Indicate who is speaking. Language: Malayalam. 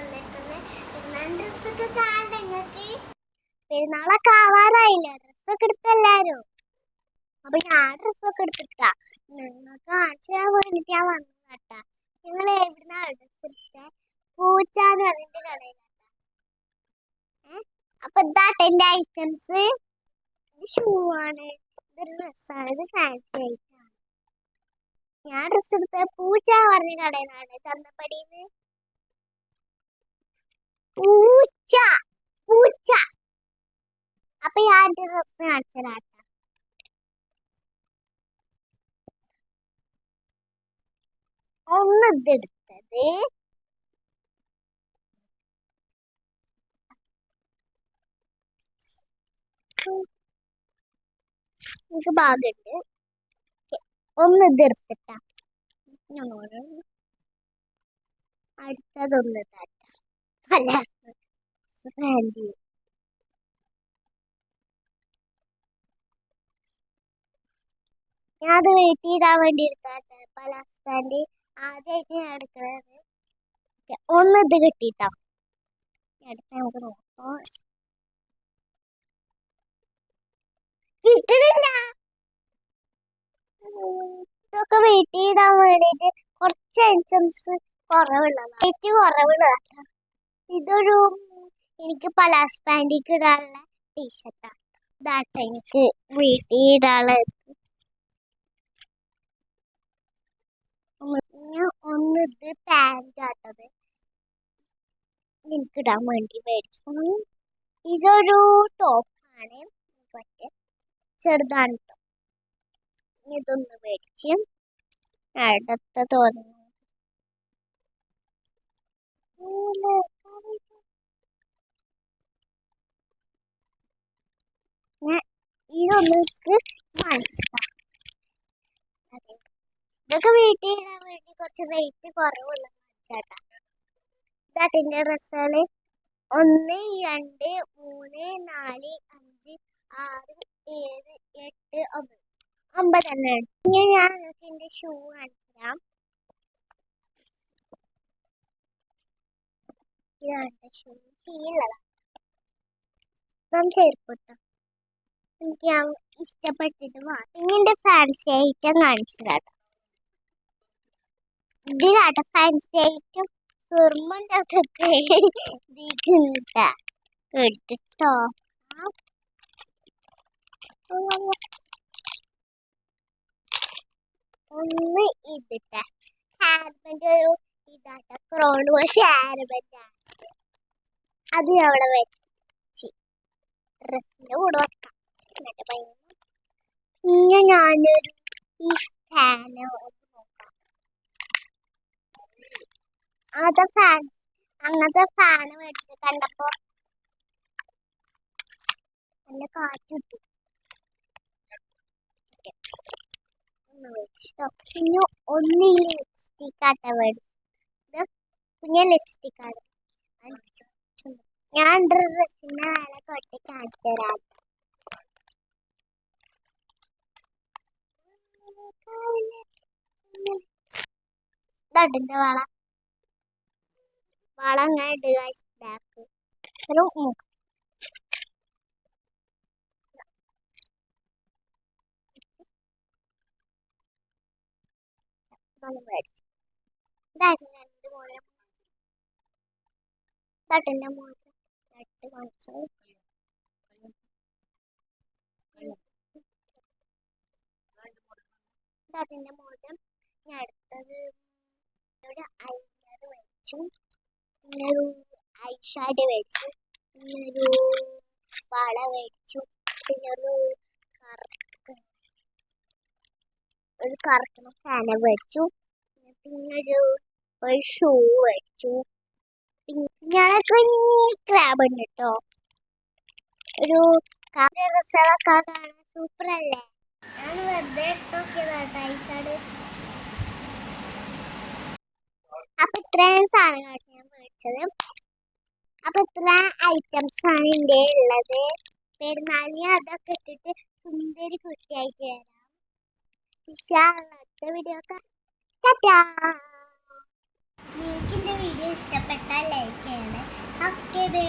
Speaker 1: വന്നിരിക്കുന്നത് പെരുന്നാൾ ഡ്രസ്സൊക്കെ കാണണ്ട നിങ്ങൾക്ക്. പെരുന്നാളൊക്കെ ആവാറായില്ല, ഡ്രസ്സൊക്കെ എടുത്തെല്ലാരും. അപ്പൊ ഞാൻ ഡ്രസ്സൊക്കെ എടുത്തിട്ടാ നിങ്ങൾക്ക് കാണിച്ചു തരാൻ വേണ്ടിട്ട് ഞാൻ വന്നു കേട്ടാ. നിങ്ങൾ എവിടുന്നാണ് ഡ്രസ്സ് എടുത്തത്? പൂച്ചാന്ന് അതിന്റെ കടയിലാട്ടാ. അപ്പൊ ഇതാട്ടെ എന്റെ ഐറ്റംസ്. ഇത് ഷൂ ആണ്, ഇത് ഡ്രസ്സാണ്, ഇത് ഫാൻസി ഐറ്റാണ്. ഞാൻ ഡ്രസ്സ് എടുത്ത പൂച്ച പറഞ്ഞ കടയിലാണ്, ചന്തപ്പടിന്ന്. പൂച്ച പൂച്ച. അപ്പൊ ഞാൻ ഡ്രസ്സ് കാണിച്ചതാട്ടാ. ഒന്ന് ഇതെടുത്തത്, എനിക്ക് ഭാഗമുണ്ട്. ഒന്ന് ഇതെടുത്തിട്ടാ. അടുത്തതൊന്ന് താറ്റ അല്ല പാൻറ്. ഞാൻ അത് വെയിറ്റ് ചെയ്താൻ വേണ്ടി എടുത്താട്ടെ. പലാസ് പാൻറ് ആദ്യമായിട്ട് ഞാൻ എടുക്കണത്. ഒന്ന് ഇത് കിട്ടിട്ടോ. അടുത്ത നമുക്ക് നോക്കാം. കിട്ടണില്ല. ഇതൊക്കെ വെയിറ്റ് ചെയ്താൻ വേണ്ടിട്ട് കുറച്ച് ഐറ്റംസ് കുറവുള്ളതാണ്, റേറ്റ് കുറവുള്ളതാട്ടോ. ഇതൊരു എനിക്ക് പലാസ് പാൻറിക്ക് ഇടാനുള്ള ടീഷർട്ടാണ്. ഇതാട്ടോ എനിക്ക് വെയിറ്റ് ചെയ്താനുള്ള. ഒന്ന് ഇത് പാൻറ് ആട്ടത് എനിക്കിടാൻ വേണ്ടി മേടിച്ചു. ഇതൊരു ടോപ്പാണ്, മറ്റേ ചെറുതാണ് കേട്ടോ. ഇതൊന്ന് മേടിച്ച് അടുത്ത തോന്നുന്നു. ഇതൊന്ന് മനസ്സിലാക്കാം. ഇതൊക്കെ വീട്ടിൽ ചെയ്യാൻ വേണ്ടി കുറച്ച് റേറ്റ് കുറവുള്ള ചേട്ടാ. ഇതാട്ടിന്റെ ഡ്രസ്സുകള് 1, 2, 3, 4, 5, 6, 7, 8, 9 തന്നെയാണ്. ഇനി ഞാൻ നിങ്ങൾക്ക് എന്റെ ഷൂ കാണിച്ചു തരാം. ഇതാണ് ഷൂ, ഹീലുള്ളതാണ്. ചെരുപ്പിട്ടോ എനിക്ക് ഞാൻ ഇഷ്ടപ്പെട്ടിട്ട് ഇനി എന്റെ ഫാൻസി ഐറ്റം കാണിച്ചു തരാം. ഇതിലാട്ടോ ഫാൻസി ഐറ്റം. സുർമണ്ടൊക്കെ എടുത്തിട്ടോ. ഒന്ന് ഇതിട്ട ഹാർബൻഡ് ഒരു ഇതാട്ട ക്രോൺ വാഷ് ഹാർബൻഡാണ്. അത് അവിടെ വെച്ച് ഡ്രസ്സിന്റെ കൂടെ വെക്കാം. പിന്നെ ഞാനൊരു ഈ ഫാന് നോക്കാം. അങ്ങനത്തെ ഫാന് മേടിച്ച് കണ്ടപ്പോ നല്ല കാറ്റിട്ടു. പിന്നെ ഒന്ന് ഈ ലിപ്സ്റ്റിക് ആട്ട മേടിച്ചത്. കുഞ്ഞ ലിപ്സ്റ്റിക് ആണ്. ഞാൻ ഡ്രസ്സിന്റെ മേലെ കൊട്ടി കാണിച്ചു തരാം. ഇതാട്ടിന്റെ വള അങ്ങനെ ഇടുക. ബാക്ക് ഒരു മുഖം മേടിച്ചു. ഇതാട്ടിന്റെ 2 മോതിരം. ഇതാട്ടിന്റെ മോതിരം 2 കാണിച്ചു. ഇതാട്ടിന്റെ മോതിരം. ഞാൻ അടുത്തത് ഒരു ഐലൈനർ മേടിച്ചു. പിന്നെ ഒരു ഐ ഷാഡോ മേടിച്ചു. പിന്നെ ഒരു വള മേടിച്ചു. പിന്നെ ഒരു കറക്കണ ഫാന മേടിച്ചു. പിന്നെ ഒരു ഷൂ മേടിച്ചു. പിന്നെ ക്രാബ് ഉണ്ട് കേട്ടോ. ഒരു ഡ്രസ്സുകളൊക്കെ കാണാൻ സൂപ്പർ അല്ലേ. ഞാൻ വെറുതെ ഇട്ടോക്കിയതാട്ടോ ഐ ഷാഡോ. അപ്പൊ ഇത്രയും സാധനങ്ങളാണ് ഞാൻ മേടിച്ചത്. അപ്പൊ ഇത്ര ഐറ്റംസ് ആണ് എൻ്റെ ഉള്ളത്. പെരുന്നാളിന് അതൊക്കെ ഇട്ടിട്ട് സുന്ദരി കുട്ടിയായിട്ട് വരാം. അടുത്ത വീഡിയോ. ടാറ്റാ. നിങ്ങൾക്ക് എൻ്റെ വീഡിയോ ഇഷ്ടപ്പെട്ടാൽ ലൈക്ക് ചെയ്യണേ. Okay bye.